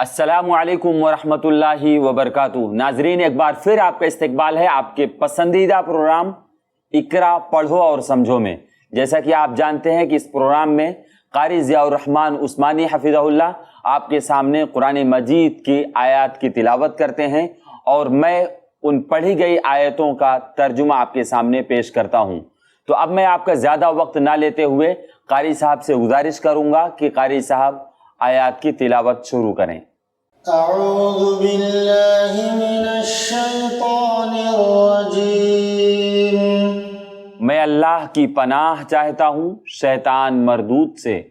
السلام علیکم ورحمۃ اللہ وبرکاتہ۔ ناظرین، ایک بار پھر آپ کا استقبال ہے آپ کے پسندیدہ پروگرام اقرا پڑھو اور سمجھو میں۔ جیسا کہ آپ جانتے ہیں کہ اس پروگرام میں قاری ضیاء الرحمن عثمانی حفظہ اللہ آپ کے سامنے قرآن مجید کی آیات کی تلاوت کرتے ہیں اور میں ان پڑھی گئی آیتوں کا ترجمہ آپ کے سامنے پیش کرتا ہوں۔ تو اب میں آپ کا زیادہ وقت نہ لیتے ہوئے قاری صاحب سے گزارش کروں گا کہ قاری صاحب آیات کی تلاوت شروع کریں۔ اعوذ باللہ من الشیطان الرجیم۔ میں اللہ کی پناہ چاہتا ہوں شیطان مردود سے۔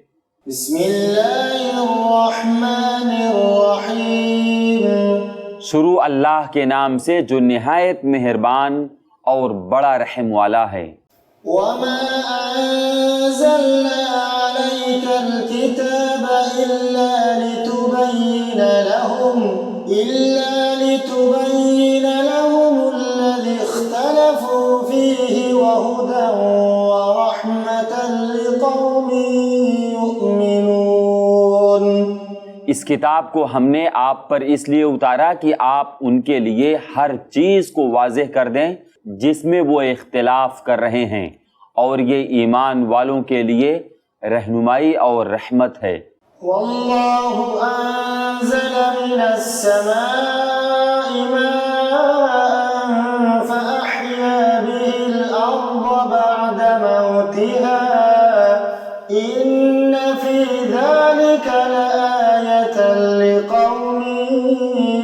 بسم اللہ الرحمن الرحیم۔ شروع اللہ کے نام سے جو نہایت مہربان اور بڑا رحم والا ہے۔ وما انزلنا عليك الكتاب إلا لتبين لهم الذي اختلفوا فيه وهدى ورحمة لقوم يؤمنون۔ اس کتاب کو ہم نے آپ پر اس لیے اتارا کہ آپ ان کے لیے ہر چیز کو واضح کر دیں جس میں وہ اختلاف کر رہے ہیں، اور یہ ایمان والوں کے لیے رہنمائی اور رحمت ہے۔ واللہ انزل من السماء ماء فأحيا به الأرض بعد موتها إن في ذلك لآية لقوم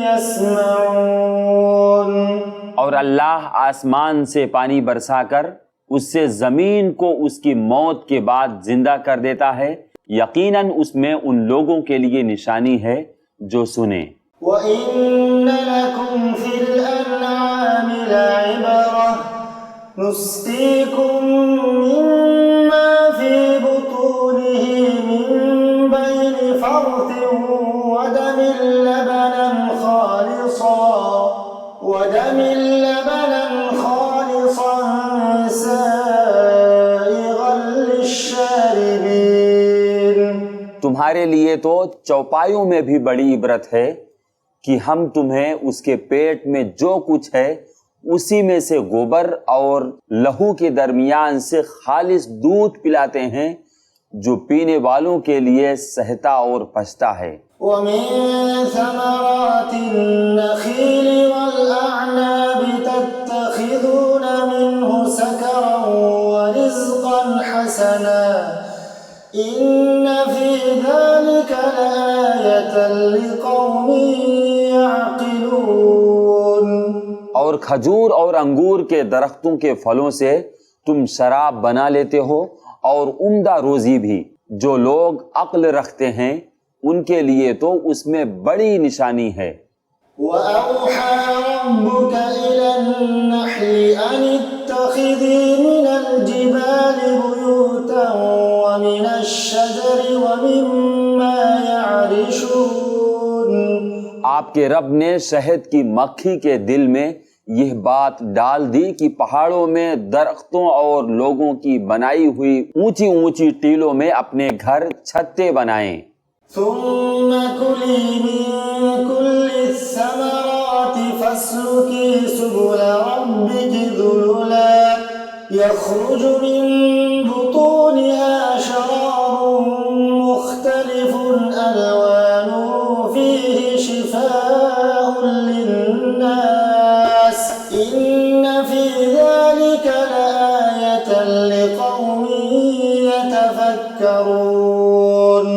يسمعون۔ اور اللہ آسمان سے پانی برسا کر اس سے زمین کو اس کی موت کے بعد زندہ کر دیتا ہے، یقیناً اس میں ان لوگوں کے لیے نشانی ہے جو سنیں۔ وَإِنَّ لَكُمْ فِي الْأَنْعَامِ لَعِبْرَةً نُسْقِيكُم مِّمَّا فِي بُطُونِهِ مِن بَيْنِ فَرْثٍ وَدَمٍ لَبَنًا خَالِصًا سَائِغًا لِّلشَّارِبِينَ۔ تمہارے لیے تو چوپایوں میں بھی بڑی عبرت ہے کہ ہم تمہیں اس کے پیٹ میں جو کچھ ہے اسی میں سے گوبر اور لہو کے درمیان سے خالص دودھ پلاتے ہیں جو پینے والوں کے لیے سہتا اور پچتا ہے۔ وَمِن ثَمَرَاتِ النَّخِيلِ وَالْأَعْنَابِ تَتَّخِذُونَ مِنْهُ سَكَرًا وَرِزْقًا حَسَنًا إِنَّ فِي ذَلِكَ لَآيَةً لِقَوْمٍ يَعْقِلُونَ۔ اور کھجور اور انگور کے درختوں کے پھلوں سے تم شراب بنا لیتے ہو، اور عمدہ روزی بھی۔ جو لوگ عقل رکھتے ہیں ان کے لیے تو اس میں بڑی نشانی ہے۔ وَأَوْحَى رَبُّكَ إِلَى النَّحْلِ أَنِ اتَّخِذِي مِنَ الْجِبَالِ بُيُوتًا وَمِنَ الشَّجَرِ وَمِمَّا يَعْرِشُونَ۔ آپ کے رب نے شہد کی مکھی کے دل میں یہ بات ڈال دی کہ پہاڑوں میں درختوں اور لوگوں کی بنائی ہوئی اونچی اونچی ٹیلوں میں اپنے گھر چھتے بنائیں۔ ثم كُلِي مِن كُلِّ الثَّمَرَاتِ فَاسْلُكِي سُبُلَ رَبِّكِ ذُلُلًا يَخْرُجُ مِن بُطُونِهَا شَرَابٌ مُخْتَلِفٌ أَلْوَانُهُ فِيهِ شِفَاءٌ لِلنَّاسِ إِنَّ فِي ذَلِكَ لَآيَةً لِقَوْمٍ يَتَفَكَّرُونَ۔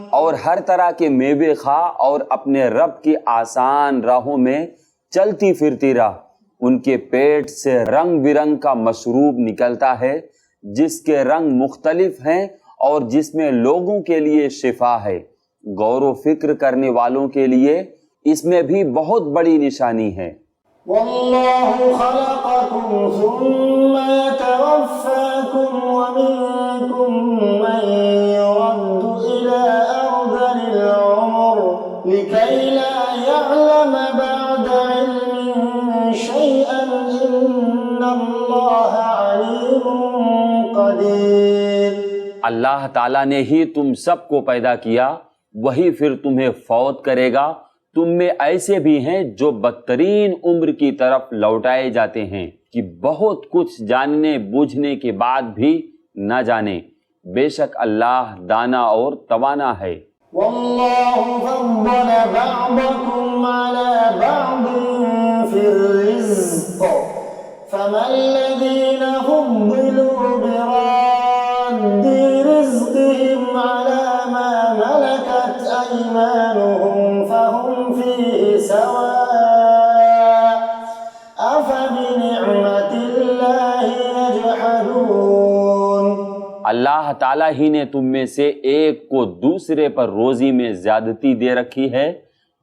اور ہر طرح کے میوے کھا اور اپنے رب کی آسان راہوں میں چلتی پھرتی رہ۔ ان کے پیٹ سے رنگ برنگ کا مشروب نکلتا ہے جس کے رنگ مختلف ہیں اور جس میں لوگوں کے لیے شفا ہے۔ غور و فکر کرنے والوں کے لیے اس میں بھی بہت بڑی نشانی ہے۔ وَاللَّهُ خَلَقَكُمْ ثُمَّ يَتَوَفَّاكُمْ وَمِنكُم مَّن يُرَدُّ إِلَىٰ أَرْذَلِ الْعُمُرِ لِكَيْ لَا يَعْلَمَ بَعْدَ عِلْمٍ شَيْئًا إِنَّ اللَّهَ عَلِيمٌ قَدِيرٌ۔ اللہ تعالیٰ نے ہی تم سب کو پیدا کیا وہی پھر تمہیں فوت کرے گا۔ تم میں ایسے بھی ہیں جو بدترین عمر کی طرف لوٹائے جاتے ہیں کہ بہت کچھ جاننے بوجھنے کے بعد بھی نہ جانے۔ بے شک اللہ دانا اور توانا ہے۔ والله فضل بعضكم على بعض في الرزق فما الذين فضلوا براد رزقهم على ما ملكت أيمانهم فهم فيه سواء أفبنعمة الله يجحدون۔ اللہ تعالیٰ ہی نے تم میں سے ایک کو دوسرے پر روزی میں زیادتی دے رکھی ہے،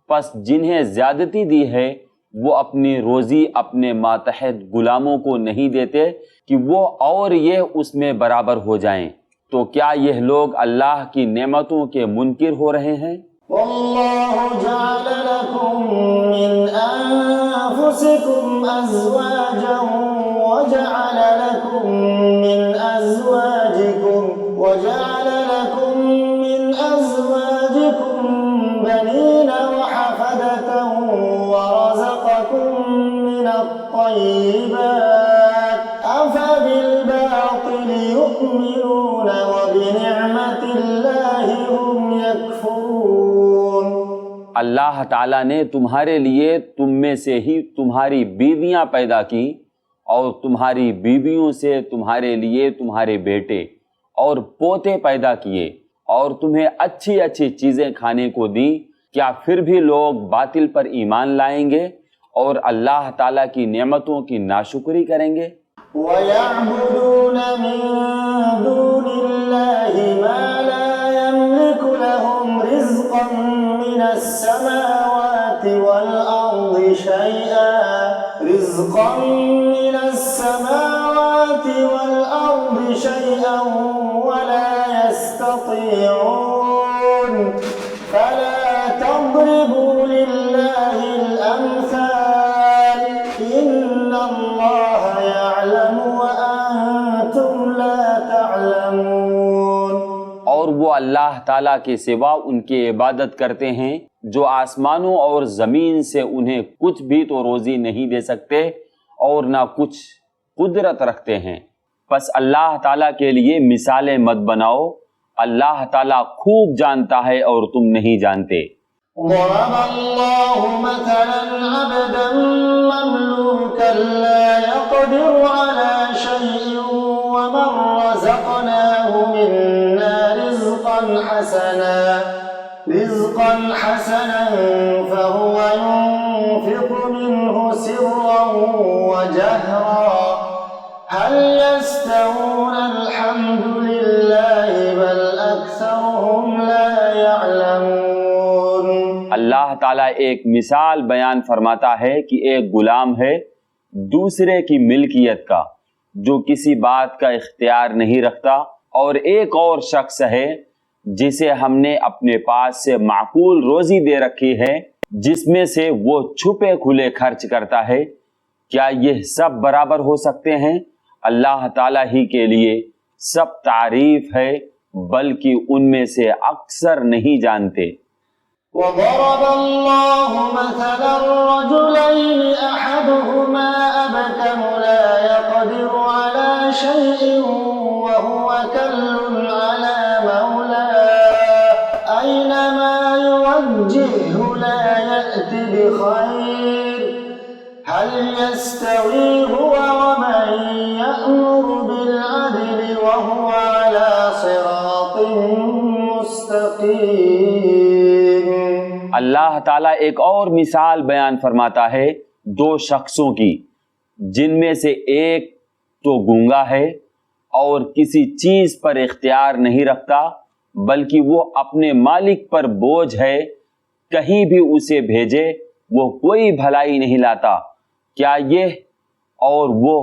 پس جنہیں زیادتی دی ہے وہ اپنی روزی اپنے ماتحت غلاموں کو نہیں دیتے کہ وہ اور یہ اس میں برابر ہو جائیں، تو کیا یہ لوگ اللہ کی نعمتوں کے منکر ہو رہے ہیں؟ والله جعل لكم من أنفسكم أزواجا وجعل لكم من أزواجكم بنين وحفدة ورزقكم من الطيبات أفبالباطل يؤمنون وبنعمة الله هم يكفرون۔ اللہ تعالیٰ نے تمہارے لیے تم میں سے ہی تمہاری بیویاں پیدا کی اور تمہاری بیویوں سے تمہارے لیے تمہارے بیٹے اور پوتے پیدا کیے اور تمہیں اچھی اچھی چیزیں کھانے کو دی، کیا پھر بھی لوگ باطل پر ایمان لائیں گے اور اللہ تعالیٰ کی نعمتوں کی ناشکری کریں گے؟ وَيَعْبُدُونَ مِن دُونِ اللَّهِ مَا لَا يَمْلِكُ لَهُمْ رِزْقًا مِّنَ السَّمَاوَاتِ وَالْأَرْضِ شَيْئًا وَلَا يَسْتَطِيعُونَ فَلَا تَضْرِبُوا لِلَّهِ الْأَمْثَالَ إِنَّ اللَّهَ يَعْلَمُ وَأَنْتُمْ لَا تَعْلَمُونَ۔ اور وہ اللہ تعالیٰ کے سوا ان کی عبادت کرتے ہیں جو آسمانوں اور زمین سے انہیں کچھ بھی تو روزی نہیں دے سکتے اور نہ کچھ قدرت رکھتے ہیں، پس اللہ تعالیٰ کے لیے مثالیں مت بناؤ، اللہ تعالیٰ خوب جانتا ہے اور تم نہیں جانتے۔ ضرب الله مثلا عبدا مملوكا لا يقدر على شيء ومن رزقناه منا رزقا حسنا فهو ينفق منه سرا وجهرا هل يستوون الحمد لله بل أكثرهم لا يعلمون۔ اللہ تعالیٰ ایک مثال بیان فرماتا ہے کہ ایک غلام ہے دوسرے کی ملکیت کا جو کسی بات کا اختیار نہیں رکھتا، اور ایک اور شخص ہے جسے ہم نے اپنے پاس سے معقول روزی دے رکھی ہے جس میں سے وہ چھپے کھلے خرچ کرتا ہے، کیا یہ سب برابر ہو سکتے ہیں؟ اللہ تعالیٰ ہی کے لیے سب تعریف ہے، بلکہ ان میں سے اکثر نہیں جانتے۔ وضرب الله مثلا رجلين أحدهما أبكم لا يقدر على شيء وهو كل على مولاه أينما يوجهه لا يأتي بخير هل يستوي هو ومن يأمر بالعدل وهو على صراط مستقيم۔ اللہ تعالیٰ ایک اور مثال بیان فرماتا ہے دو شخصوں کی جن میں سے ایک تو گونگا ہے اور کسی چیز پر اختیار نہیں رکھتا، بلکہ وہ اپنے مالک پر بوجھ ہے، کہیں بھی اسے بھیجے وہ کوئی بھلائی نہیں لاتا، کیا یہ اور وہ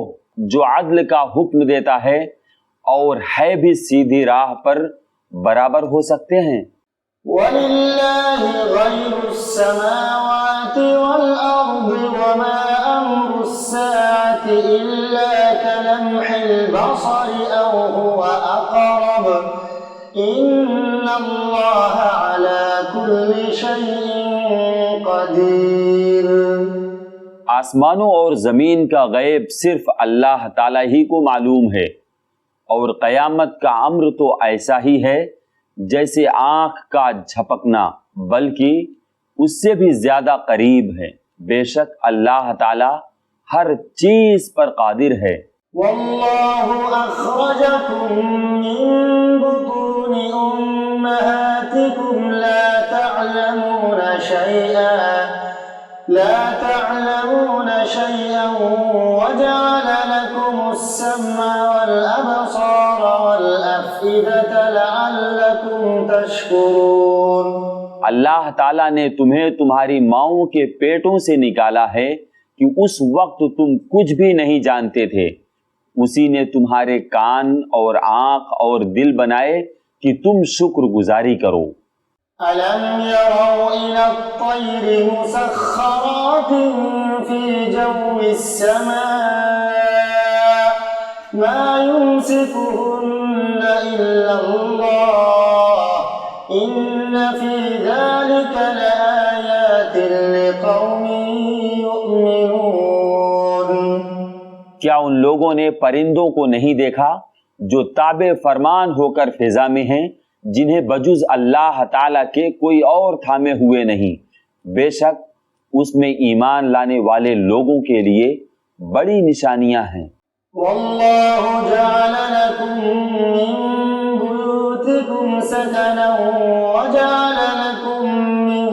جو عدل کا حکم دیتا ہے اور ہے بھی سیدھی راہ پر برابر ہو سکتے ہیں؟ وَلِلَّهِ غَيْبُ السَّمَاوَاتِ وَالْأَرْضِ وَمَا أَمْرُ السَّاعَةِ إِلَّا كَلَمْحِ الْبَصَرِ أَوْ هُوَ أَقْرَبُ إِنَّ اللَّهَ عَلَى كل شيء قدير. آسمانوں اور زمین کا غیب صرف اللہ تعالیٰ ہی کو معلوم ہے، اور قیامت کا امر تو ایسا ہی ہے جیسے آنکھ کا جھپکنا، بلکہ اس سے بھی زیادہ قریب ہے۔ بے شک اللہ تعالیٰ ہر چیز پر قادر ہے۔ والله أخرجكم من بطون أمهاتكم لا تعلمون شيئا وجعل لكم السمع والأبصار والأفئدة لعلكم تشكرون. اللہ تعالیٰ نے تمہیں تمہاری ماؤں کے پیٹوں سے نکالا ہے کہ اس وقت تم کچھ بھی نہیں جانتے تھے، اسی نے تمہارے کان اور آنکھ اور دل بنائے کہ تم شکر گزاری کرو۔ أَلَمْ يَرَوْا إِلَى الطَّيْرِ مُسَخَّرَاتٍ فِي جَوِّ السَّمَاءِ مَا يُمْسِكُهُنَّ إِلَّا اللَّهُ إِنَّ فِي ذَلِكَ لَآيَاتٍ لِقَوْمٍ يُؤْمِنُونَ. کیا ان لوگوں نے پرندوں کو نہیں دیکھا جو تابع فرمان ہو کر فضا میں ہیں، جنہیں بجز اللہ تعالیٰ کے کوئی اور تھامے ہوئے نہیں؟ بے شک اس میں ایمان لانے والے لوگوں کے لیے بڑی نشانیاں ہیں۔ واللہ جعل لکم من بیوتکم سکنا وجعل لکم من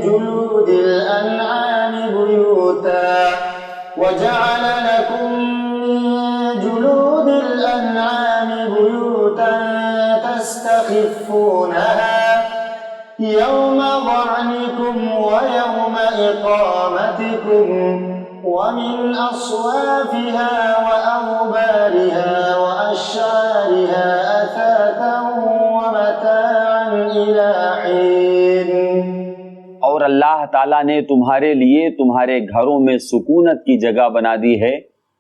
جلود الانعام بیوتا تستخفونها يوم ظعنكم ويوم إقامتكم ومن أصوافها وأوبارها وأشعارها أثاثا ومتاعا إلى حين. اور اللہ تعالیٰ نے تمہارے لیے تمہارے گھروں میں سکونت کی جگہ بنا دی ہے،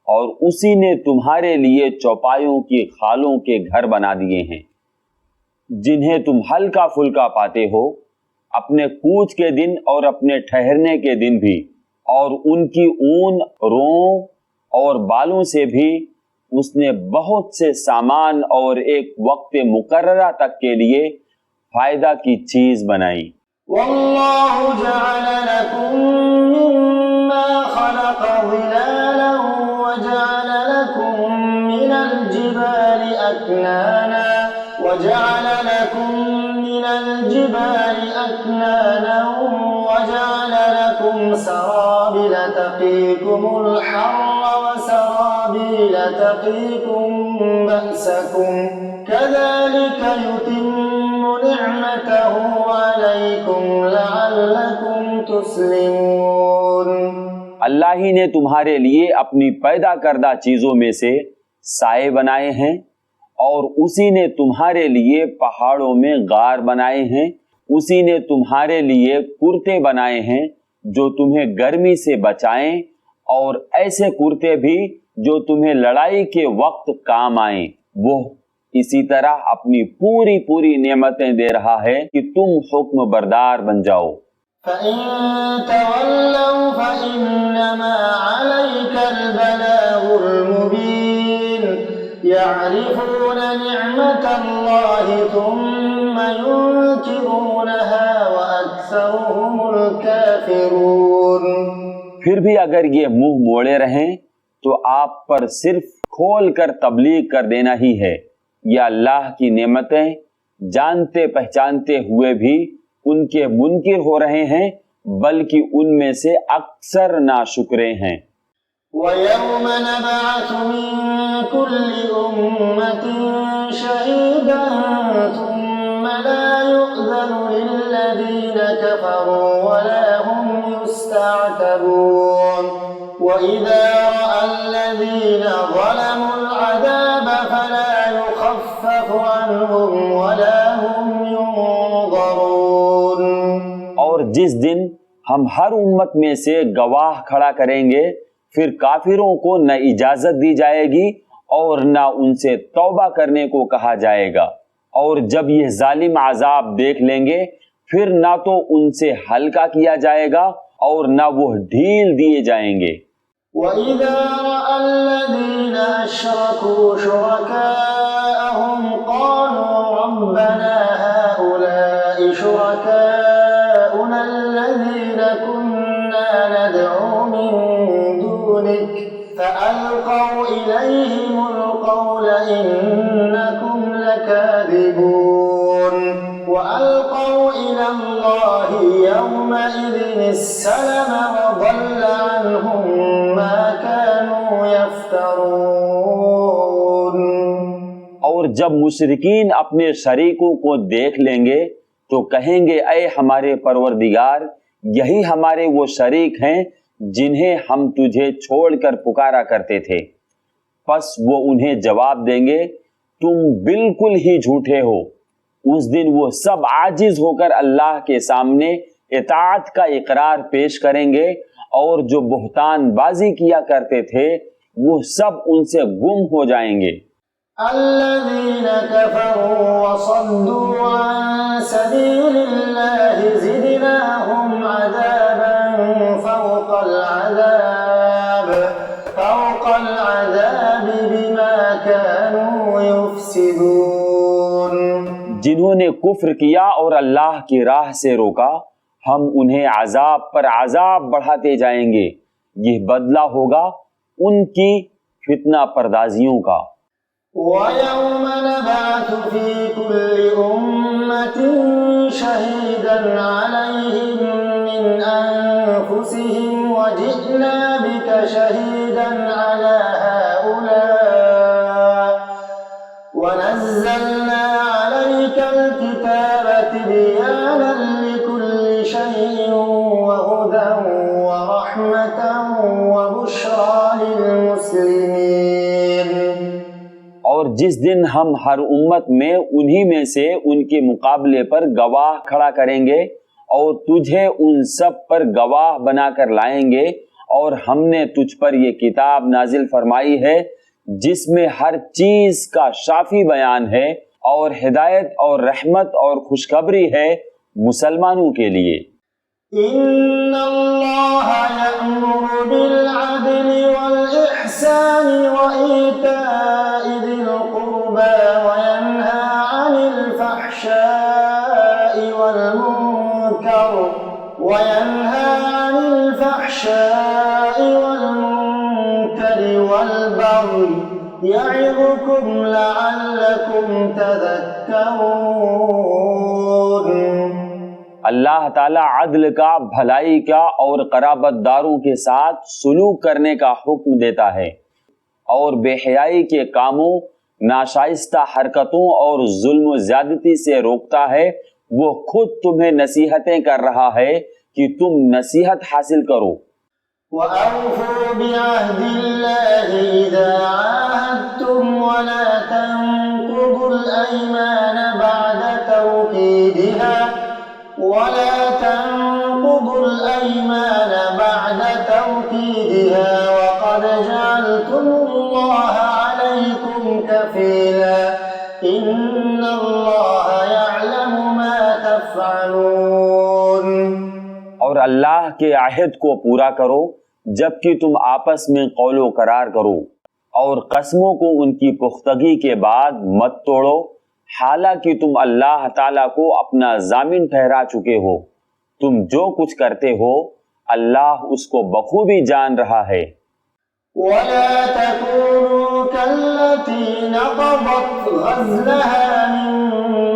اور اسی نے تمہارے لیے چوپایوں کی خالوں کے گھر بنا دیے ہیں جنہیں تم ہلکا پھلکا پاتے ہو، اپنے کوچ کے دن اور اپنے ٹھہرنے کے دن بھی، اور ان کی اون، رون اور بالوں سے بھی اس نے بہت سے سامان اور ایک وقت مقررہ تک کے لیے فائدہ کی چیز بنائی۔ واللہ جعل لکم مما خلق ظلالا وجعل لكم من الجبال أكنانا وجعل لكم سرابيل تقيكم الحر وسرابيل تقيكم بأسكم كذلك يتم نعمته عليكم لعلكم تسلمون. اللہ ہی نے تمہارے لیے اپنی پیدا کردہ چیزوں میں سے سائے بنائے ہیں، اور اسی نے تمہارے لیے پہاڑوں میں غار بنائے ہیں، اسی نے تمہارے لیے کرتے بنائے ہیں جو تمہیں گرمی سے بچائیں، اور ایسے کرتے بھی جو تمہیں لڑائی کے وقت کام آئیں۔ وہ اسی طرح اپنی پوری نعمتیں دے رہا ہے کہ تم حکم بردار بن جاؤ۔ فَإِن تَوَلَّوْا فَإِنَّمَا عَلَيْكَ الْبَلَاغُ الْمُبِينُ. يَعْرِفُونَ نِعْمَةَ اللَّهِ ثُمَّ يُنْكِرُونَهَا وَأَكْثَرُهُمُ الْكَافِرُونَ. پھر بھی اگر یہ منہ موڑے رہیں تو آپ پر صرف کھول کر تبلیغ کر دینا ہی ہے۔ یہ اللہ کی نعمتیں جانتے پہچانتے ہوئے بھی ان کے منکر ہو رہے ہیں، بلکہ ان میں سے اکثر ناشکرے ہیں۔ وَيَوْمَ نَبْعَثُ مِن كُلِّ أُمَّةٍ شَهِيدًا ثُمَّ لَا يُؤْذَنُ لِلَّذِينَ كَفَرُوا وَلَا هُمْ يُسْتَعْتَبُونَ. وَإِذَا رَأَى الَّذِينَ ظَلَمُوا الْعَذَابَ فَلَا يُخَفَّفُ عَنْهُمْ وَلَا هُمْ يُنظَرُونَ. اور جس دن ہم ہر امت میں سے گواہ کھڑا کریں گے، پھر کافروں کو نہ اجازت دی جائے گی اور نہ ان سے توبہ کرنے کو کہا جائے گا، اور جب یہ ظالم عذاب دیکھ لیں گے پھر نہ تو ان سے ہلکا کیا جائے گا اور نہ وہ ڈھیل دیے جائیں گے۔ وَإِذَا رَأَى الَّذِينَ أَشْرَكُوا شُرَكَاءَهُمْ قَالُوا رَبَّنَا هَؤُلَاءِ شُرَكَاؤُنَا الَّذِينَ كُنَّا نَدْعُو مِن دُونِكَ فَأَلْقَوْا إِلَيْهِمُ الْقَوْلَ إِنَّكُمْ لَكَاذِبُونَ وَأَلْقَوْا إِلَى اللَّهِ يَوْمَئِذٍ السَّلَمَ وَضَلَّ عَنْهُمْ مَا كَانُوا يَفْتَرُونَ۔ اور جب مشرکین اپنے شریکوں کو دیکھ لیں گے تو کہیں گے اے ہمارے پروردگار، یہی ہمارے وہ شریک ہیں جنہیں ہم تجھے چھوڑ کر پکارا کرتے تھے۔ پس وہ انہیں جواب دیں گے تم بالکل ہی جھوٹے ہو۔ اس دن وہ سب عاجز ہو کر اللہ کے سامنے اطاعت کا اقرار پیش کریں گے، اور جو بہتان بازی کیا کرتے تھے وہ سب ان سے گم ہو جائیں گے۔ الذين كفروا وصدوا عن سبيل الله زدناهم عذابا فوق العذاب بما كانوا يفسدون۔ جنہوں نے کفر کیا اور اللہ کی راہ سے روکا، ہم انہیں عذاب پر عذاب بڑھاتے جائیں گے، یہ بدلہ ہوگا ان کی فتنہ پردازیوں کا۔ وَيَوْمَ نَبْعَثُ فِي كُلِّ أُمَّةٍ شَهِيدًا عَلَيْهِمْ مِنْ أَنفُسِهِمْ وَجِئْنَا بِكَ شَهِيدًا عَلَى هَؤُلَاءِ وَنَزَّلْنَا عَلَيْكَ الْكِتَابَ تِبْيَانًا لِكُلِّ شَيْءٍ وَهُدًى وَرَحْمَةً وَبُشْرَى لِلْمُسْلِمِينَ۔ اور جس دن ہم ہر امت میں انہی میں سے ان کے مقابلے پر گواہ کھڑا کریں گے اور تجھے ان سب پر گواہ بنا کر لائیں گے، اور ہم نے تجھ پر یہ کتاب نازل فرمائی ہے جس میں ہر چیز کا شافی بیان ہے اور ہدایت اور رحمت اور خوشخبری ہے مسلمانوں کے لیے۔ إِنَّ اللَّهَ يَأْمُرُ بِالْعَدْلِ وَالْإِحْسَانِ وَإِيتَاءِ ذِي الْقُرْبَى وَيَنْهَى عَنِ الْفَحْشَاءِ وَالْمُنكَرِ وَالْبَغْيِ يَعِظُكُمْ لَعَلَّكُمْ تَذَكَّرُونَ۔ اللہ تعالیٰ عدل کا، بھلائی کا اور قرابت داروں کے ساتھ سلوک کرنے کا حکم دیتا ہے، اور بے حیائی کے کاموں، ناشائستہ حرکتوں اور ظلم و زیادتی سے روکتا ہے۔ وہ خود تمہیں نصیحتیں کر رہا ہے کہ تم نصیحت حاصل کرو۔ وَأَوْفُوا بِعَهْدِ اللَّهِ إِذَا عَاهَدتُّمْ وَلَا تَنقُضُوا الْأَيْمَانَ بَعْدَ تَوْكِيدِهَا وَقَدْ جَعَلْتُمُ اللَّهَ عَلَيْكُمْ كَفِيلًا إِنَّ اللَّهَ يَعْلَمُ مَا تَفْعَلُونَ۔ اور اللہ کے عہد کو پورا کرو جبکہ تم آپس میں قول و قرار کرو، اور قسموں کو ان کی پختگی کے بعد مت توڑو، حالانکہ تم اللہ تعالیٰ کو اپنا ضامن ٹھہرا چکے ہو۔ تم جو کچھ کرتے ہو اللہ اس کو بخوبی جان رہا ہے۔ وَلَا تَكُونُوا كَالَّتِي نَقَضَتْ غَزْلَهَا مِن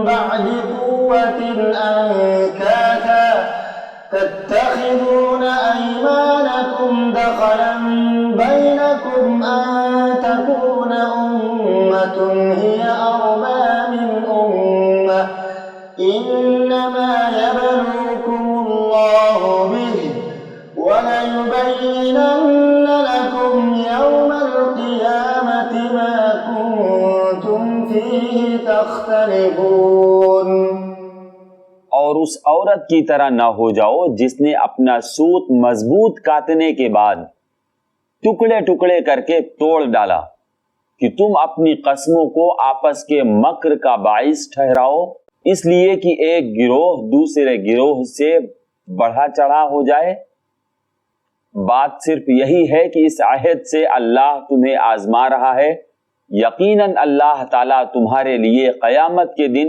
بَعْدِ قُوَّةٍ أَنكَاثًا تَتَّخِذُونَ أَيْمَانَكُمْ دَخَلًا بَيْنَكُمْ أَن تَكُونَ أُمَّةٌ هِيَ أَرْبَىٰ مِنْ أُمَّةٍ إِنَّمَا يَبْلُوكُمُ اللَّهُ بِهِ وَلَيُبَيِّنَنَّ لَكُمْ يَوْمَ الْقِيَامَةِ مَا كُنتُمْ فِيهِ تَخْتَلِفُونَ۔ اور اس عورت کی طرح نہ ہو جاؤ جس نے اپنا سوت مضبوط کاٹنے کے بعد ٹکڑے ٹکڑے کر کے توڑ ڈالا، کہ تم اپنی قسموں کو آپس کے مکر کا باعث ٹھہراؤ۔ اس لیے کہ ایک گروہ دوسرے گروہ سے بڑھا چڑھا ہو جائے؟ بات صرف یہی ہے کہ اس عہد سے اللہ تمہیں آزما رہا ہے۔ یقیناً اللہ تعالیٰ تمہارے لیے قیامت کے دن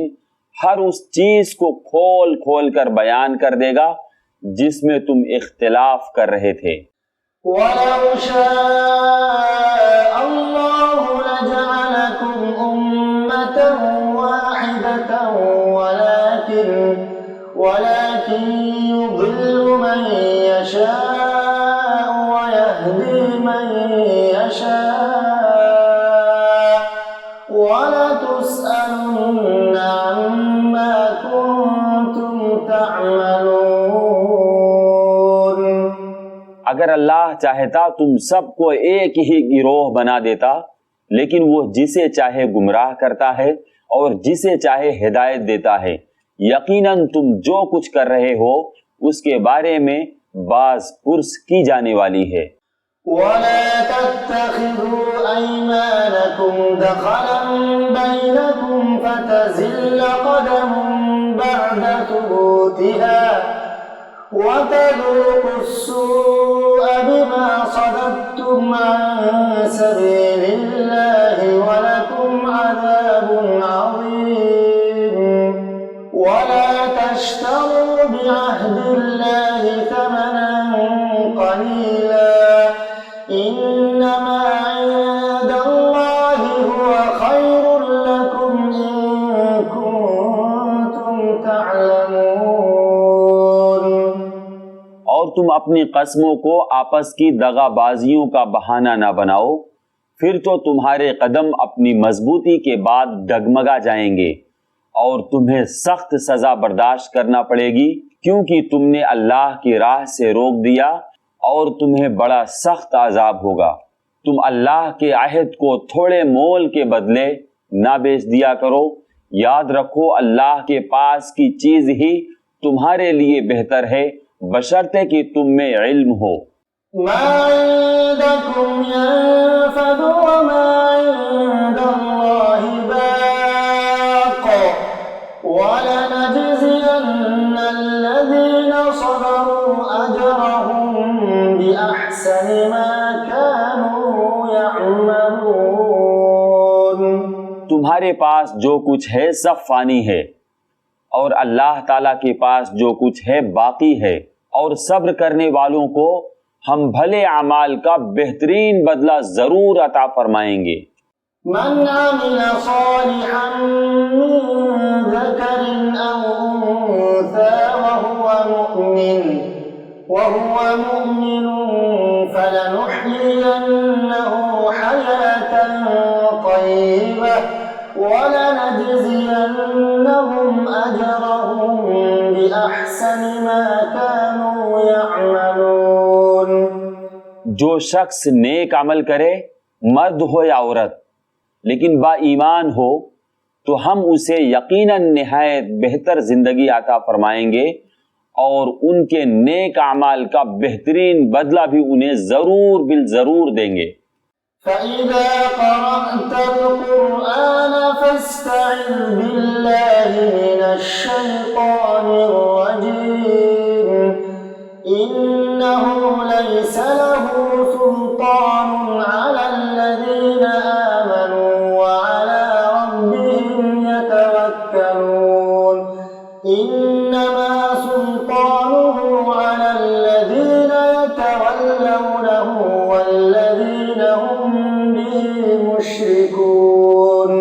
ہر اس چیز کو کھول کھول کر بیان کر دے گا جس میں تم اختلاف کر رہے تھے۔ وَلَوْ شَاءَ اللَّهُ لَجَعَلَكُمْ أُمَّةً وَاحِدَةً وَلَكِنْ يُضِلُّ مَن يَشَاءُ وَيَهْدِي مَن يَشَاءُ وَلَتُسْأَلُنَّ عَمَّا كُنتُمْ تَعْمَلُونَ۔ اگر اللہ چاہتا تم سب کو ایک ہی گروہ بنا دیتا، لیکن وہ جسے چاہے گمراہ کرتا ہے اور جسے چاہے ہدایت دیتا ہے۔ یقیناً تم جو کچھ کر رہے ہو اس کے بارے میں باز پرس کی جانے والی ہے۔ وَلَا تَتَّخِذُوا أَيْمَانَكُمْ دَخَلًا بَيْنَكُمْ فَتَزِلَّ قَدَمٌ بَعْدَ ثُبُوتِهَا وَتَذُوقُوا السُّوءَ بِمَا صَدَدتُّمْ عَن سَبِيلِ اللَّهِ وَلَكُمْ عَذَابٌ عَظِيمٌ۔ وَلَا تَشْتَرُوا بِعَهْدِ اللَّهِ ثَمَنًا قَلِيلًا إِنَّمَا عِندَ اللَّهِ هُوَ خَيْرٌ لَكُمْ إِن كُنتُمْ تعلمون۔ اور تم اپنی قسموں کو آپس کی دغا بازیوں کا بہانہ نہ بناؤ، پھر تو تمہارے قدم اپنی مضبوطی کے بعد ڈگمگا جائیں گے اور تمہیں سخت سزا برداشت کرنا پڑے گی، کیونکہ تم نے اللہ کی راہ سے روک دیا اور تمہیں بڑا سخت عذاب ہوگا۔ تم اللہ کے عہد کو تھوڑے مول کے بدلے نہ بیچ دیا کرو۔ یاد رکھو اللہ کے پاس کی چیز ہی تمہارے لیے بہتر ہے، بشرطے کہ تم میں علم ہو۔ ما عندكم ينفد وما عند الله باق ولنجزين الذين صبروا أجرهم بأحسن ما كانوا يعملون۔ تمہارے پاس جو کچھ ہے سب فانی ہے، اور اللہ تعالیٰ کے پاس جو کچھ ہے باقی ہے، اور صبر کرنے والوں کو ہم بھلے اعمال کا بہترین بدلہ ضرور عطا فرمائیں گے۔ من عمل صالحا من ذكر أو أنثى وهو مؤمن فلنحيينه حياة طيبة ولنجزينهم أجرهم بأحسن ما كانوا يعملون۔ جو شخص نیک عمل کرے، مرد ہو یا عورت، لیکن با ایمان ہو، تو ہم اسے یقیناً نہایت بہتر زندگی عطا فرمائیں گے اور ان کے نیک اعمال کا بہترین بدلہ بھی انہیں ضرور بالضرور دیں گے۔ فَإِذَا قَرَأْتَ الْقُرْآنَ فَاسْتَعِذْ بِاللَّهِ مِنَ الشَّيْطَانِ الرَّجِيمِ إِنَّهُ لَيْسَ لَهُ سُلْطَانٌ عَلَى الَّذِينَ آمَنُوا وَعَلَى رَبِّهِمْ يَتَوَكَّلُونَ إِنَّمَا سُلْطَانُهُ عَلَى الَّذِينَ يَتَوَلَّوْنَهُ وَالَّذِينَ هُمْ بِهِ مُشْرِكُونَ۔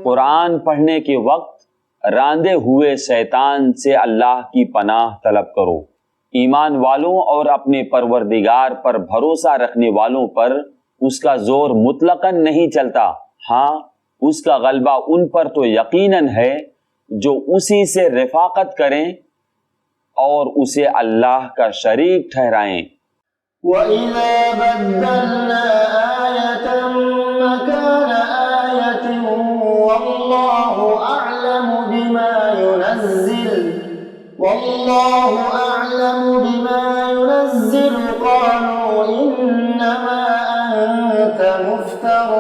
قرآن پڑھنے کے وقت راندے ہوئے شیطان سے اللہ کی پناہ طلب کرو۔ ایمان والوں اور اپنے پروردگار پر بھروسہ رکھنے والوں پر اس کا زور مطلقاً نہیں چلتا، ہاں اس کا غلبہ ان پر تو یقیناً ہے جو اسی سے رفاقت کریں اور اسے اللہ کا شریک ٹھہرائیں۔ وَإِذَا بَدَّلْنَا آيَةً مَّكَانَ آيَةٍ وَاللَّهُ أَعْلَمُ بِمَا يُنَزِّلُ قَالُوا إِنَّمَا أَنتَ مُفْتَرٍ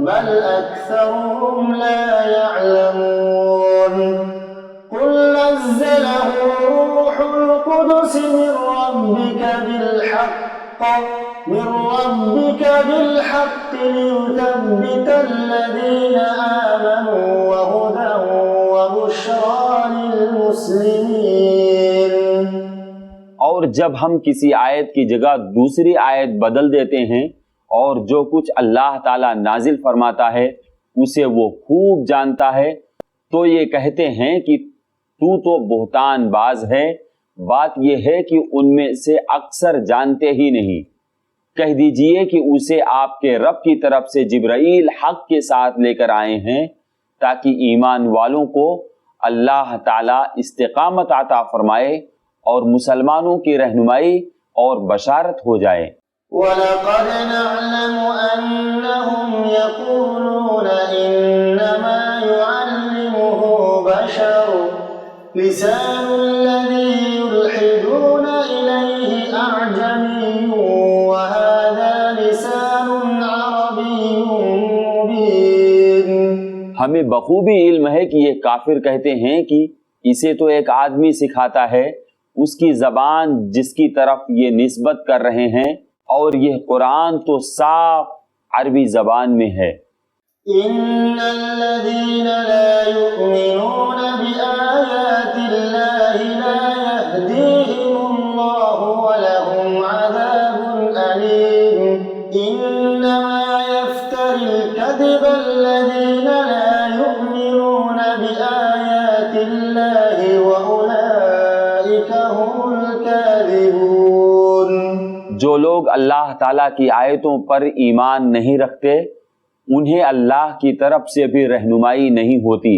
بَلْ أَكْثَرُهُمْ لَا يَعْلَمُونَ۔ القدس من ربك بالحق ليثبت الذين آمنوا وهدى وبشرى للمسلمين. اور جب ہم کسی آیت کی جگہ دوسری آیت بدل دیتے ہیں اور جو کچھ اللہ تعالیٰ نازل فرماتا ہے اسے وہ خوب جانتا ہے تو یہ کہتے ہیں کہ تو بہتان باز ہے. بات یہ ہے کہ ان میں سے اکثر جانتے ہی نہیں. کہہ دیجئے کہ اسے آپ کے رب کی طرف سے جبرائیل حق کے ساتھ لے کر آئے ہیں تاکہ ایمان والوں کو اللہ تعالیٰ استقامت عطا فرمائے اور مسلمانوں کی رہنمائی اور بشارت ہو جائے. وَلَقَدْ نَعْلَمُ أَنَّهُمْ يَقُولُونَ إِنَّمَا يُعَلِّمُهُ بَشَرٌ لِسَانُ الَّذِي يُلْحِدُونَ إِلَيْهِ أَعْجَمِيٌّ وَهَذَا لِسَانٌ عَرَبِيٌّ مُبِينٌ. ہمیں بخوبی علم ہے کہ یہ کافر کہتے ہیں کہ اسے تو ایک آدمی سکھاتا ہے، اس کی زبان جس کی طرف یہ نسبت کر رہے ہیں، اور یہ قرآن تو صاف عربی زبان میں ہے. إن الذين لا يؤمنون بآيات الله لا يهديهم الله ولهم عذاب أليم. إنما يفتري الكذب الذين لا يؤمنون بآيات الله وأولئك هم الكاذبون. جو لوگ اللہ تعالیٰ کی آیتوں پر ایمان نہیں رکھتے انہیں اللہ کی طرف سے بھی رہنمائی نہیں ہوتی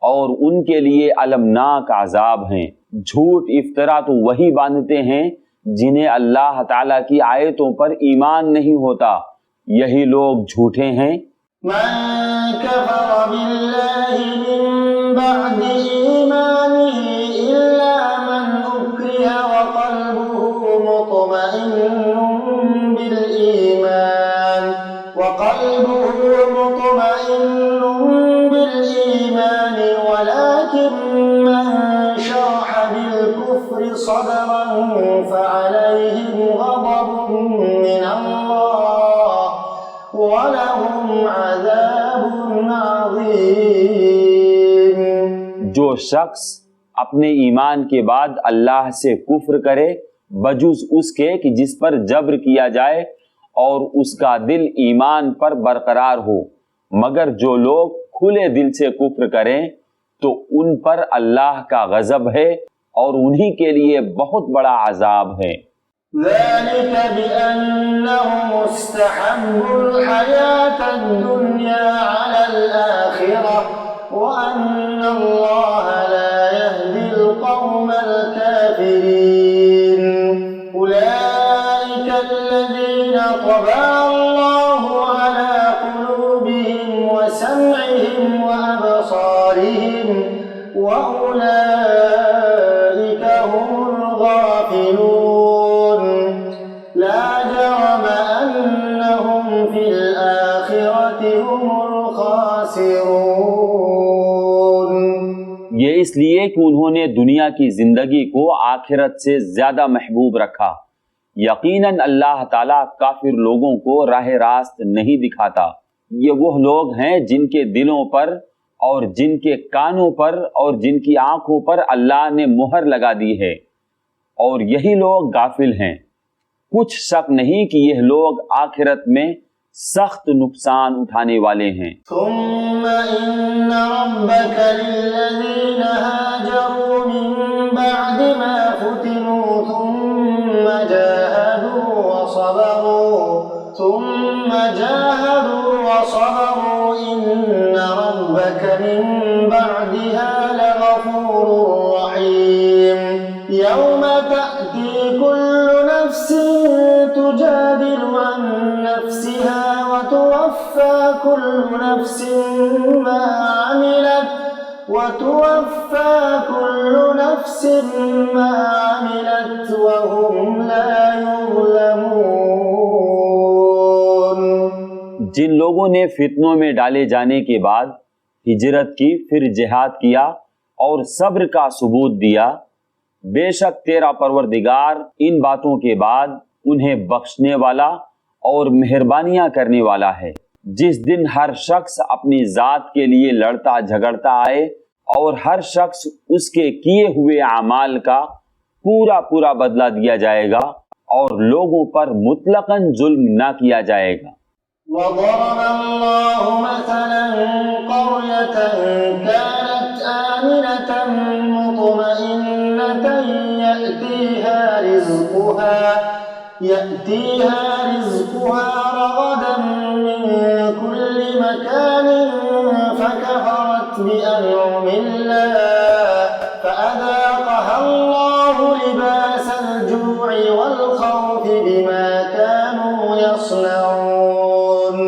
اور ان کے لیے المناک عذاب ہیں. جھوٹ افطرا تو وہی باندھتے ہیں جنہیں اللہ تعالیٰ کی آیتوں پر ایمان نہیں ہوتا، یہی لوگ جھوٹے ہیں. من كفر بالله من بعد إيمانه إلا من أكره وقلبه مطمئن بالإيمان ولكن من شرح بالكفر صدرا فعليهم غضب من الله وَلَهُمْ عَذَابٌ عَظِيمٌ. جو شخص اپنے ایمان کے بعد اللہ سے کفر کرے بجز اس کے کہ جس پر جبر کیا جائے اور اس کا دل ایمان پر برقرار ہو، مگر جو لوگ کھلے دل سے کفر کریں تو ان پر اللہ کا غضب ہے اور انہی کے لیے بہت بڑا عذاب ہے. ذلك بأنهم استحبوا الحياة الدنيا على الآخرة وأن الله لا يهدي القوم الكافرين. أولئك الذين طبع الله على قلوبهم وسمعهم وأبصارهم وأولئك هم الغافلون. لا جرم أنهم في الآخرة هم الخاسرون. یہ اس لیے کہ انہوں نے دنیا کی زندگی کو آخرت سے زیادہ محبوب رکھا. یقیناً اللہ تعالیٰ کافر لوگوں کو راہ راست نہیں دکھاتا. یہ وہ لوگ ہیں جن کے دلوں پر اور جن کے کانوں پر اور جن کی آنکھوں پر اللہ نے مہر لگا دی ہے، اور یہی لوگ غافل ہیں. کچھ شک نہیں کہ یہ لوگ آخرت میں سخت نقصان اٹھانے والے ہیں. ثم إن ربك للذين هاجروا من بعد ما فتنوا ثم جاهدوا وصبروا إن ربك من بعدها لغفور رحيم. يوم تأتي كل نفس تجادل عن نفسها وتوفى كل نفس ما عملت وهم لا يظلمون. جن لوگوں نے فتنوں میں ڈالے جانے کے بعد ہجرت کی، پھر جہاد کیا اور صبر کا ثبوت دیا، بے شک تیرا پروردگار ان باتوں کے بعد انہیں بخشنے والا اور مہربانیاں کرنے والا ہے۔ جس دن ہر شخص اپنی ذات کے لیے لڑتا جھگڑتا آئے اور ہر شخص اس کے کیے ہوئے اعمال کا پورا پورا بدلہ دیا جائے گا اور لوگوں پر مطلقاً ظلم نہ کیا جائے گا۔ وضرب الله مثلا قرية كانت آمنة مطمئنة يأتيها رزقها رغدا من كل مكان فكفرت بأنعم الله فأذاقها الله لباس الجوع والخوف بما كانوا يصنعون۔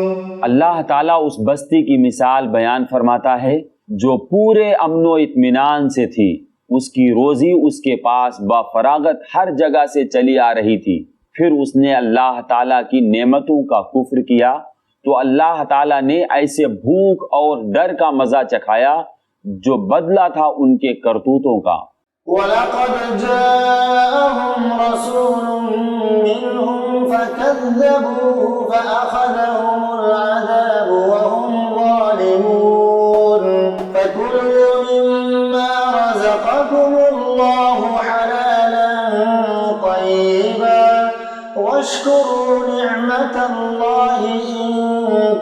اللہ تعالیٰ اس بستی کی مثال بیان فرماتا ہے جو پورے امن و اطمینان سے تھی، اس کی روزی اس کے پاس بفراغت ہر جگہ سے چلی آ رہی تھی، پھر اس نے اللہ تعالیٰ کی نعمتوں کا کفر کیا تو اللہ تعالیٰ نے ایسے بھوک اور ڈر کا مزہ چکھایا جو بدلہ تھا ان کے کرتوتوں کا۔ وَلَقَدْ جَاءَهُمْ رَسُولٌ مِّنْهُمْ فَكَذَّبُوهُ فَأَخَذَهُمُ الْعَذَابُ وَهُمْ ظَالِمُونَ فَكُلُوا مِمَّا رَزَقَكُمُ اللَّهُ حَلَالًا طَيِّبًا وَاشْكُرُوا نِعْمَةَ اللَّهِ إِن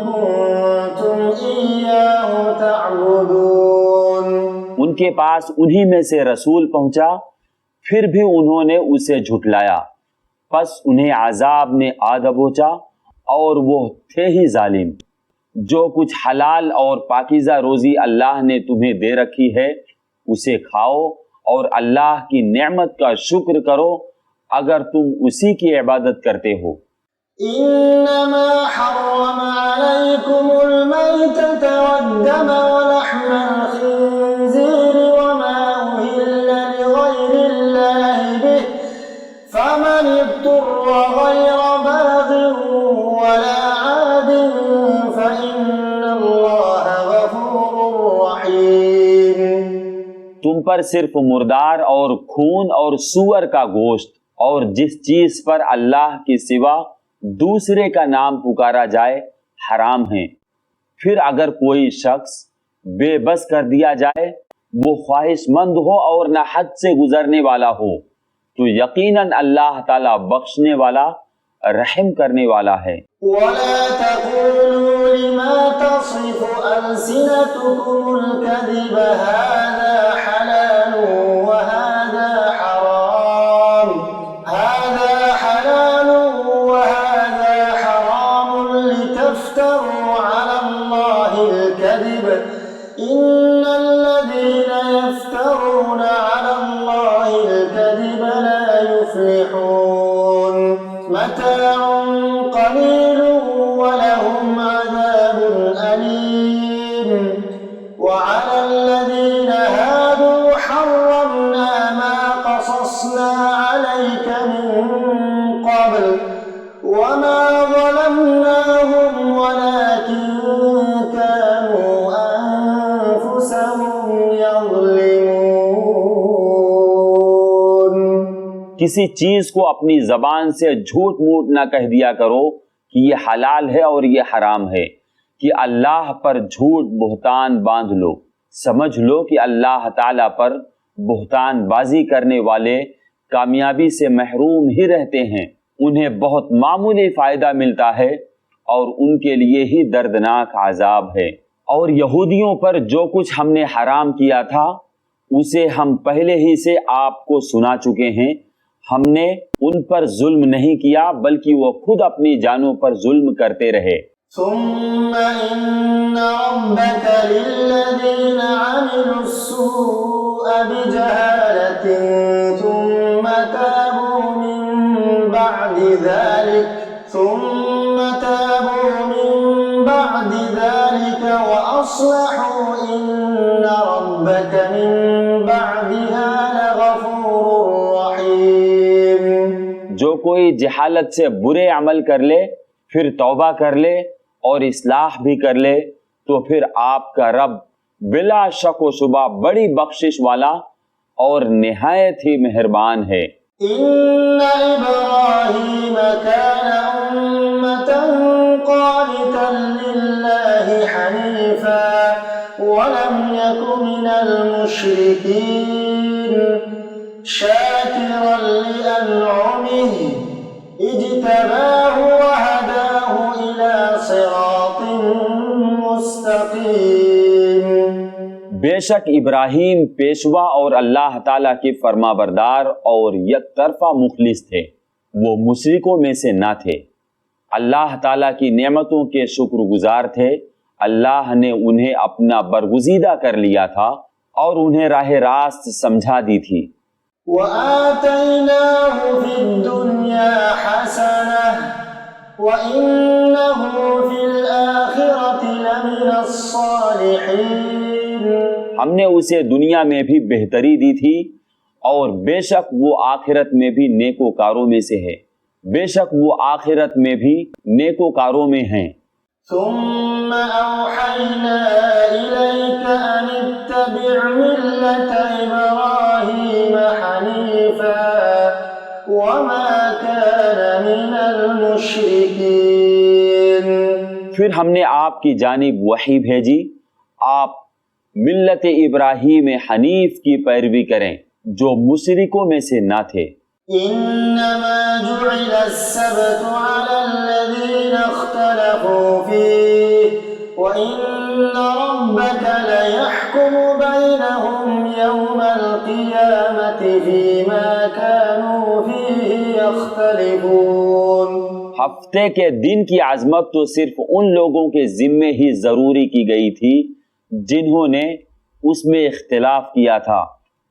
كُنتُمْ إِيَّاهُ تَعْبُدُونَ۔ ان کے پاس انہی میں سے رسول پہنچا، پھر بھی انہوں نے اسے جھٹلایا، پس انہیں عذاب نے آ دبوچا اور وہ تھے ہی ظالم۔ جو کچھ حلال اور پاکیزہ روزی اللہ نے تمہیں دے رکھی ہے اسے کھاؤ اور اللہ کی نعمت کا شکر کرو اگر تم اسی کی عبادت کرتے ہو۔ إنما حرم عليكم الميتة والدم ولحم الخنزير وما أهل لغير الله به فمن اضطر غير باغ ولا عاد فإن الله غفور رحيم۔ تم پر صرف مردار اور خون اور سور کا گوشت اور جس چیز پر اللہ کے سوا دوسرے کا نام پکارا جائے حرام ہیں، پھر اگر کوئی شخص بے بس کر دیا جائے، وہ خواہش مند ہو اور نہ حد سے گزرنے والا ہو، تو یقیناً اللہ تعالیٰ بخشنے والا رحم کرنے والا ہے۔ ولا تقولوا لما تصف ألسنتكم الكذب هذا حلال وهذا حرام وهذا حرام لتفتروا على الله الكذب إن الذين يفترون على الله الكذب لا يفلحون۔ متاع قليل ولهم عذاب أليم۔ وعلى الذين هادوا حرمنا ما قصصنا عليك من قبل وما ظلمناهم ولكن كانوا أنفسهم يظلمون۔ کسی چیز کو اپنی زبان سے جھوٹ موٹ نہ کہہ دیا کرو کہ یہ حلال ہے اور یہ حرام ہے، کہ اللہ پر جھوٹ بہتان باندھ لو۔ سمجھ لو کہ اللہ تعالیٰ پر بہتان بازی کرنے والے کامیابی سے محروم ہی رہتے ہیں، انہیں بہت معمولی فائدہ ملتا ہے اور ان کے لیے ہی دردناک عذاب ہے۔ اور یہودیوں پر جو کچھ ہم نے حرام کیا تھا اسے ہم پہلے ہی سے آپ کو سنا چکے ہیں، ہم نے ان پر ظلم نہیں کیا بلکہ وہ خود اپنی جانوں پر ظلم کرتے رہے۔ ثم إن ربك للذين عملوا السوء بجهالة ثم تابوا من بعد ذلك وأصلحوا إن ربك من بعدها لغفور رحيم۔ جو کوئی جہالت سے برے عمل کر لے پھر توبہ کر لے اور اصلاح بھی کر لے تو پھر آپ کا رب بلا شک و شبہ بڑی بخشش والا اور نہایت ہی مہربان ہے۔ إن إبراهيم كان أمة قانتا لله حنيفا ولم يك من المشركين شاكرا لأنعمه اجتباه وهداه إلى صراط مستقيم۔ بے شک ابراہیم پیشوا اور اللہ تعالیٰ کے فرما بردار اور یک طرفہ مخلص تھے، وہ مشرکوں میں سے نہ تھے، اللہ تعالیٰ کی نعمتوں کے شکر گزار تھے، اللہ نے انہیں اپنا برگزیدہ کر لیا تھا اور انہیں راہ راست سمجھا دی تھی۔ وآتيناه في الدنيا حسنة وإنه في الآخرة لمن الصالحين۔ ہم نے اسے دنیا میں بھی بہتری دی تھی اور بے شک وہ آخرت میں بھی نیکوکاروں میں سے ہے، بے شک وہ آخرت میں بھی نیکوکاروں میں ہیں۔ ثم أوحينا إليك أن اتبع ملة إبراهيم حنيفا وما كان من المشركين۔ پھر ہم نے آپ کی جانب وحی بھیجی، آپ ملت ابراہیم حنیف کی پیروی کریں جو مشرکوں میں سے نہ تھے۔ إنما جعل السبت على الذين اختلفوا فيه وإن ربك ليحكم بينهم يوم القيامة فيما كانوا فيه يختلفون۔ ہفتے کے دن کی عظمت تو صرف ان لوگوں کے ذمے ہی ضروری کی گئی تھی جنہوں نے اس میں اختلاف کیا تھا،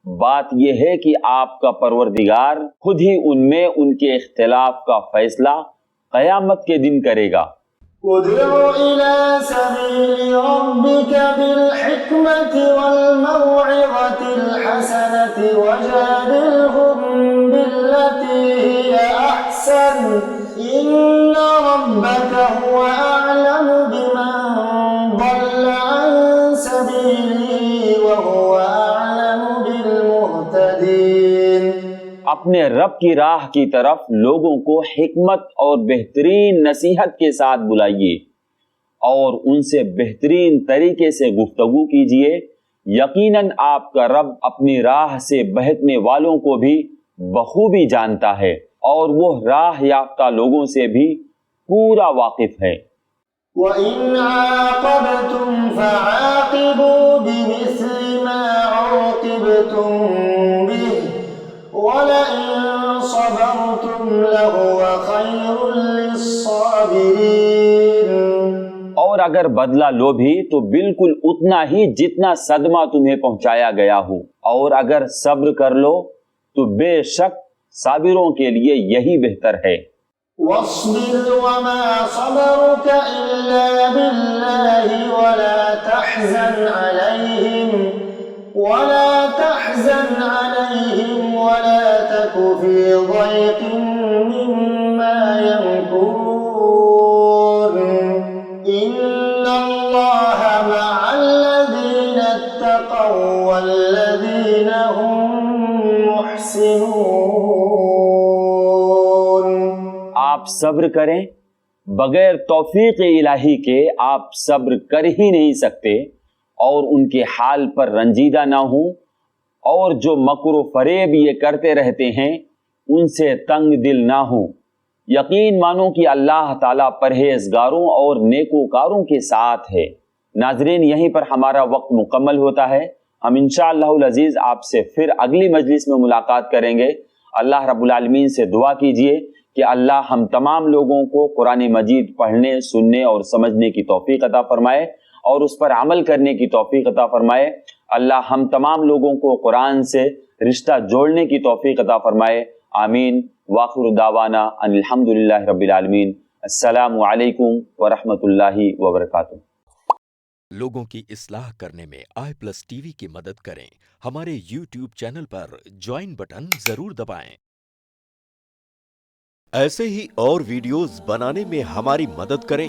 بات یہ ہے کہ آپ کا پروردگار خود ہی ان میں ان کے اختلاف کا فیصلہ قیامت کے دن کرے گا۔ ادع إلى سبيل ربك بالحكمة والموعظة الحسنة وجادلهم بالتي هي أحسن إن ربك هو أعلم بمن ضل عن سبيله وهو أعلم بالمهتدين۔ اپنے رب کی راہ کی طرف لوگوں کو حکمت اور بہترین نصیحت کے ساتھ بلائیے اور ان سے بہترین طریقے سے گفتگو کیجیے، یقیناً آپ کا رب اپنی راہ سے بہکنے والوں کو بھی بخوبی جانتا ہے اور وہ راہ یافتہ لوگوں سے بھی پورا واقف ہے۔ وَإِنْ عَاقَبْتُمْ فَعَاقِبُوا بِمِثْلِ مَا عُوقِبْتُمْ بِهِ وَلَئِنْ صَبَرْتُمْ لَهُوَ خَيْرٌ لِلصَّابِرِينَ۔ اور اگر بدلہ لو بھی تو بالکل اتنا ہی جتنا صدمہ تمہیں پہنچایا گیا ہو، اور اگر صبر کر لو تو بے شک صابروں کے لیے یہی بہتر ہے۔ وَاصْبِرْ وَمَا صَبَرُكَ إِلَّا بِاللَّهِ وَلَا تَحْزَنْ عَلَيْهِمْ وَلَا تَكُ فِي ضَيْقٍ مِّمَّا يَمْكُرُونَ إِنَّ اللَّهَ مَعَ الَّذِينَ اتَّقَوْا وَالَّذِينَ هُمْ مُحْسِنُونَ۔ آپ صبر کریں، بغیر توفیق الہی کے آپ صبر کر ہی نہیں سکتے، اور ان کے حال پر رنجیدہ نہ ہوں، اور جو مکر و فریب یہ کرتے رہتے ہیں ان سے تنگ دل نہ ہوں۔ یقین مانو کہ اللہ تعالیٰ پرہیزگاروں اور نیکوکاروں کے ساتھ ہے۔ ناظرین، یہیں پر ہمارا وقت مکمل ہوتا ہے، ہم انشاءاللہ العزیز آپ سے پھر اگلی مجلس میں ملاقات کریں گے۔ اللہ رب العالمین سے دعا کیجئے کہ اللہ ہم تمام لوگوں کو قرآن مجید پڑھنے، سننے اور سمجھنے کی توفیق عطا فرمائے اور اس پر عمل کرنے کی توفیق عطا فرمائے۔ اللہ ہم تمام لوگوں کو قرآن سے رشتہ جوڑنے کی توفیق عطا فرمائے، آمین۔ وآخر دعوانا ان الحمدللہ رب العالمین۔ السلام علیکم ورحمۃ اللہ وبرکاتہ۔ لوگوں کی اصلاح کرنے میں i+ TV کی مدد کریں۔ ہمارے YouTube چینل پر جوائن بٹن ضرور دبائیں۔ ایسے ہی اور ویڈیوز بنانے میں ہماری مدد کریں۔